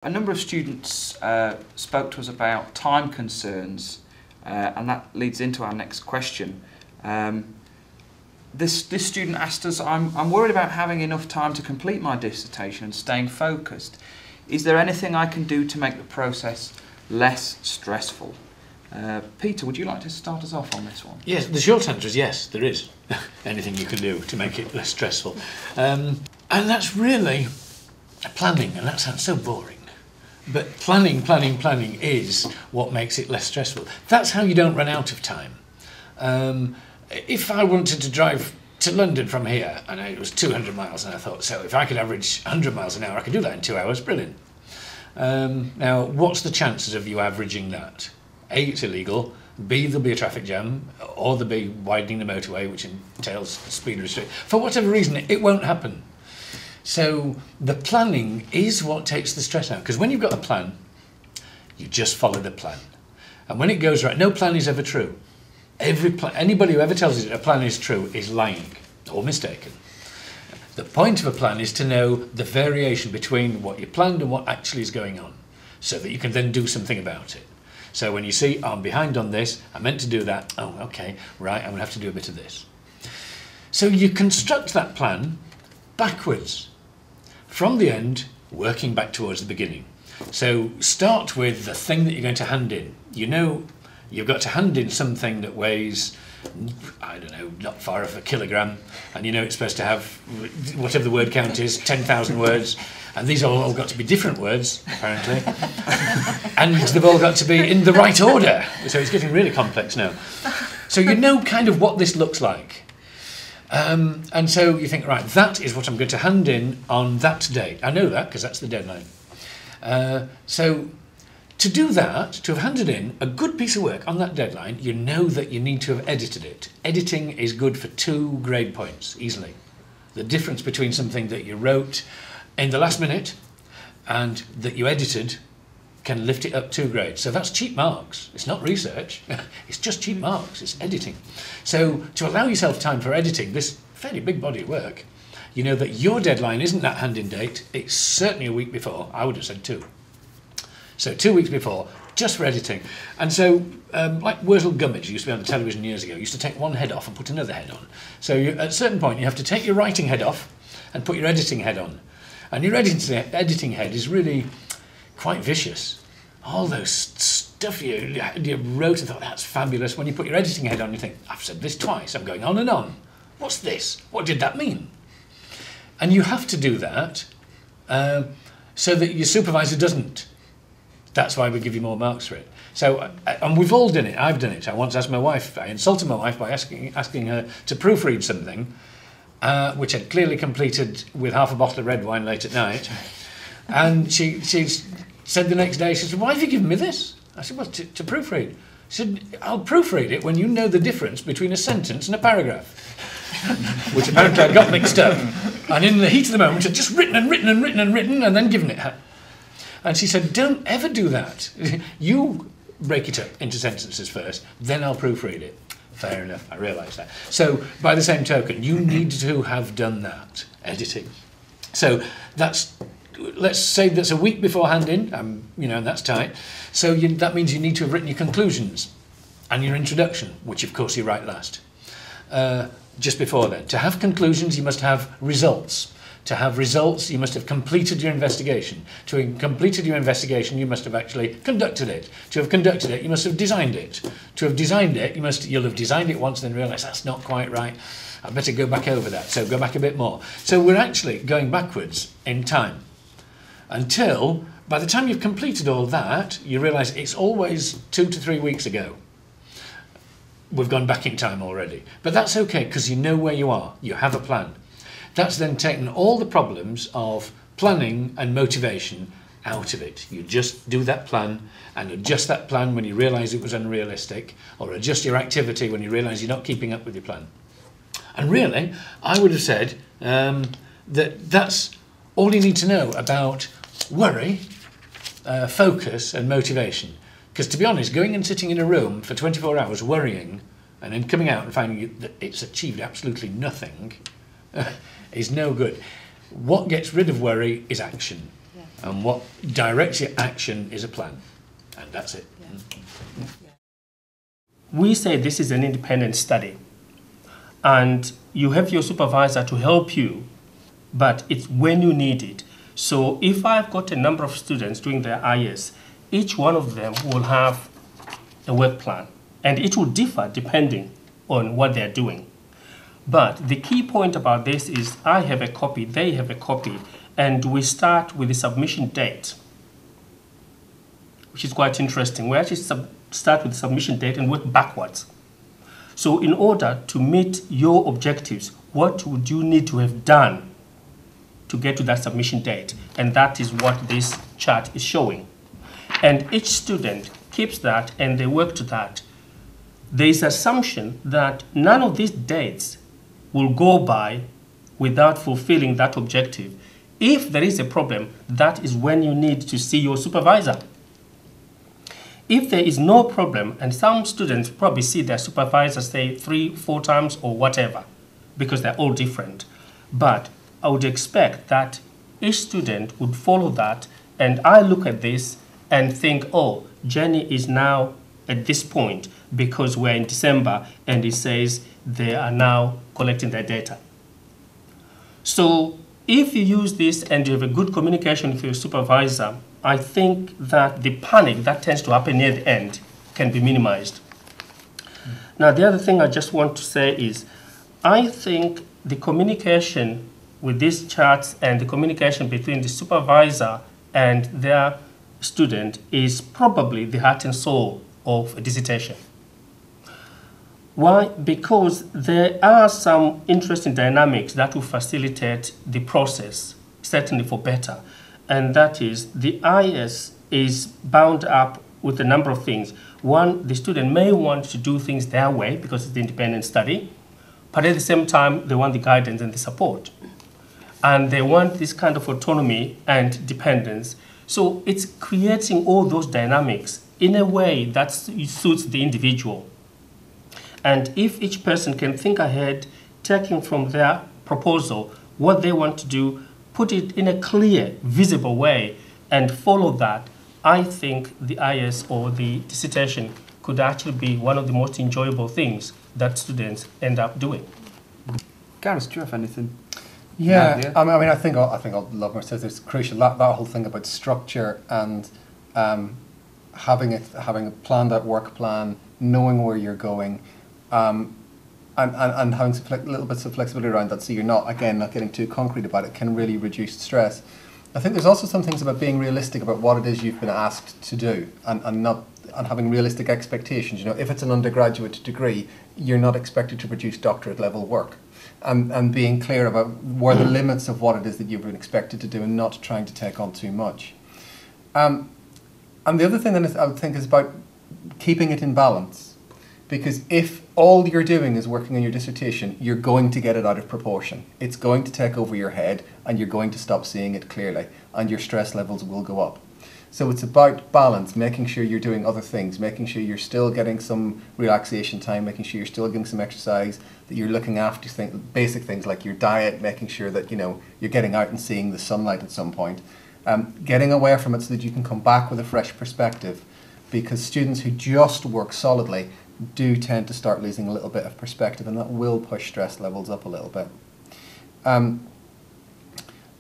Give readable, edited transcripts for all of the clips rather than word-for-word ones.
A number of students spoke to us about time concerns, and that leads into our next question. This student asked us, I'm worried about having enough time to complete my dissertation and staying focused. Is there anything I can do to make the process less stressful? Peter, would you like to start us off on this one? Yes, the short answer is yes, there is anything you can do to make it less stressful. And that's really planning, and that sounds so boring. But planning is what makes it less stressful. That's how you don't run out of time. If I wanted to drive to London from here, and it was 200 miles, and I thought, so if I could average 100 miles an hour, I could do that in 2 hours, brilliant. Now, what's the chances of you averaging that? A, it's illegal. B, there'll be a traffic jam, or there'll be widening the motorway, which entails speed restriction. For whatever reason, it won't happen. So the planning is what takes the stress out, because when you've got a plan, you just follow the plan. And when it goes right, no plan is ever true. Anybody who ever tells you that a plan is true is lying or mistaken. The point of a plan is to know the variation between what you planned and what actually is going on, so that you can then do something about it. So when you see, oh, I'm behind on this, I meant to do that, oh, okay, right, I'm going to have to do a bit of this. So you construct that plan backwards, from the end, working back towards the beginning. So start with the thing that you're going to hand in. You know you've got to hand in something that weighs, I don't know, not far off a kilogram, and you know it's supposed to have, whatever the word count is, 10,000 words, and these have all got to be different words, apparently, and they've all got to be in the right order. So it's getting really complex now. So you know kind of what this looks like. And so you think, right, that is what I'm going to hand in on that date. I know that because that's the deadline. So to do that, to have handed in a good piece of work on that deadline, you know that you need to have edited it. Editing is good for 2 grade points, easily. The difference between something that you wrote in the last minute and that you edited can lift it up 2 grades. So that's cheap marks. It's not research. It's just cheap marks. It's editing. So to allow yourself time for editing this fairly big body of work, you know that your deadline isn't that hand-in date. It's certainly a week before. I would have said 2. So 2 weeks before, just for editing. And so, like Wurzel Gummidge used to be on the television years ago, used to take one head off and put another head on. So at a certain point, you have to take your writing head off and put your editing head on. And your editing head is really quite vicious. All those stuff you wrote and thought, that's fabulous. When you put your editing head on, you think, I've said this twice, I'm going on and on. What's this? What did that mean? And you have to do that so that your supervisor doesn't. That's why we give you more marks for it. So, and we've all done it. I've done it. I once asked my wife, I insulted my wife by asking her to proofread something, which I'd clearly completed with half a bottle of red wine late at night. And she said the next day, she said, why have you given me this? I said, well, to proofread. She said, I'll proofread it when you know the difference between a sentence and a paragraph. Which apparently I got mixed up. And in the heat of the moment, I'd just written and then given it her. And she said, don't ever do that. You break it up into sentences first, then I'll proofread it. Fair enough, I realise that. So, by the same token, you need to have done that, editing. So, let's say that's a week before hand-in, you know, and that's tight. So that means you need to have written your conclusions and your introduction, which of course you write last. Just before then. To have conclusions, you must have results. To have results, you must have completed your investigation. To have completed your investigation, you must have actually conducted it. To have conducted it, you must have designed it. To have designed it, you'll have designed it once and then realise that's not quite right. I better go back over that. So go back a bit more. So we're actually going backwards in time, until by the time you've completed all that, you realise it's always 2 to 3 weeks ago. We've gone back in time already. But that's okay, because you know where you are. You have a plan. That's then taken all the problems of planning and motivation out of it. You just do that plan and adjust that plan when you realise it was unrealistic, or adjust your activity when you realise you're not keeping up with your plan. And really, I would have said that's all you need to know about worry, focus and motivation. Because to be honest, going and sitting in a room for 24 hours worrying and then coming out and finding that it's achieved absolutely nothing is no good. What gets rid of worry is action. Yeah. And what directs your action is a plan. And that's it. Yeah. We say this is an independent study, and you have your supervisor to help you, but it's when you need it. So if I've got a number of students doing their IS, each one of them will have a work plan, and it will differ depending on what they're doing. But the key point about this is I have a copy, they have a copy, and we start with the submission date, which is quite interesting. We actually start with the submission date and work backwards. So in order to meet your objectives, what would you need to have done to get to that submission date? And that is what this chart is showing. And each student keeps that and they work to that. There is assumption that none of these dates will go by without fulfilling that objective. If there is a problem, that is when you need to see your supervisor. If there is no problem, and some students probably see their supervisor say 3-4 times or whatever, because they're all different. But I would expect that each student would follow that, and I look at this and think, oh, Jenny is now at this point because we're in December and it says they are now collecting their data. So if you use this and you have a good communication with your supervisor, I think that the panic that tends to happen near the end can be minimized. Now, the other thing I just want to say is, I think the communication with these charts and the communication between the supervisor and their student is probably the heart and soul of a dissertation. Why? Because there are some interesting dynamics that will facilitate the process, certainly for better. And that is, the IS is bound up with a number of things. One, the student may want to do things their way because it's the independent study, but at the same time, they want the guidance and the support. And they want this kind of autonomy and dependence. So it's creating all those dynamics in a way that suits the individual. And if each person can think ahead, taking from their proposal what they want to do, put it in a clear, visible way, and follow that, I think the IS or the dissertation could actually be one of the most enjoyable things that students end up doing. Gareth, do you have anything? Yeah, I mean, I think I'll love my says it's crucial that whole thing about structure and having a planned out work plan, knowing where you're going, and having some little bits of flexibility around that, so you're not getting too concrete about it, can really reduce stress. I think there's also some things about being realistic about what it is you've been asked to do, and having realistic expectations. You know, if it's an undergraduate degree, you're not expected to produce doctorate level work. And being clear about where the limits of what it is that you've been expected to do, and not trying to take on too much. And the other thing that I would think is about keeping it in balance. Because if all you're doing is working on your dissertation, you're going to get it out of proportion. It's going to take over your head, and you're going to stop seeing it clearly, and your stress levels will go up. So it's about balance, making sure you're doing other things, making sure you're still getting some relaxation time, making sure you're still getting some exercise, that you're looking after basic things like your diet, making sure that you're getting out and seeing the sunlight at some point. Getting away from it so that you can come back with a fresh perspective, because students who just work solidly do tend to start losing a little bit of perspective, and that will push stress levels up a little bit. And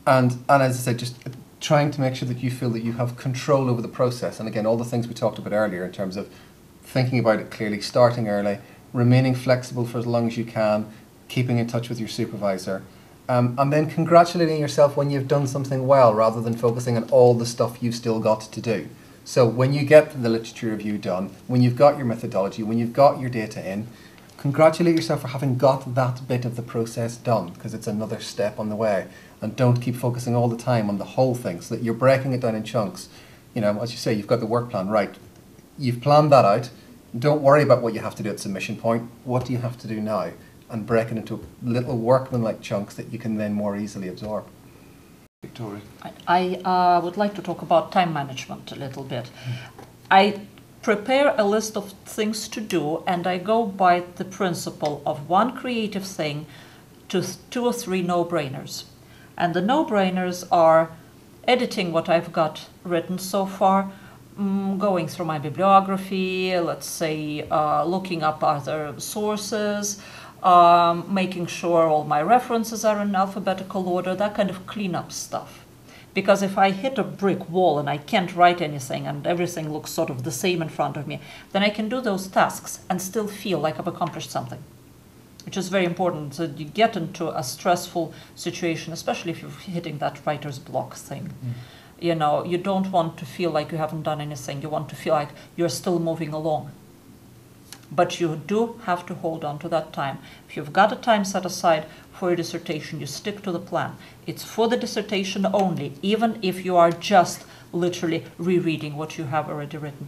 as I said, just trying to make sure that you feel that you have control over the process. And again, all the things we talked about earlier in terms of thinking about it clearly, starting early, remaining flexible for as long as you can, keeping in touch with your supervisor, and then congratulating yourself when you've done something well, rather than focusing on all the stuff you've still got to do. So when you get the literature review done, when you've got your methodology, when you've got your data in, congratulate yourself for having got that bit of the process done, because it's another step on the way. And don't keep focusing all the time on the whole thing, so that you're breaking it down in chunks. You know, as you say, you've got the work plan, right. You've planned that out. Don't worry about what you have to do at submission point. What do you have to do now? And break it into little workman-like chunks that you can then more easily absorb. Victoria. I would like to talk about time management a little bit. I prepare a list of things to do, and I go by the principle of one creative thing to 2 or 3 no-brainers. And the no-brainers are editing what I've got written so far, going through my bibliography, let's say looking up other sources, making sure all my references are in alphabetical order, that kind of cleanup stuff. Because if I hit a brick wall and I can't write anything and everything looks sort of the same in front of me, then I can do those tasks and still feel like I've accomplished something, which is very important. So you get into a stressful situation, especially if you're hitting that writer's block thing. You know, you don't want to feel like you haven't done anything. You want to feel like you're still moving along. But you do have to hold on to that time. If you've got a time set aside for your dissertation, you stick to the plan. It's for the dissertation only, even if you are just literally rereading what you have already written.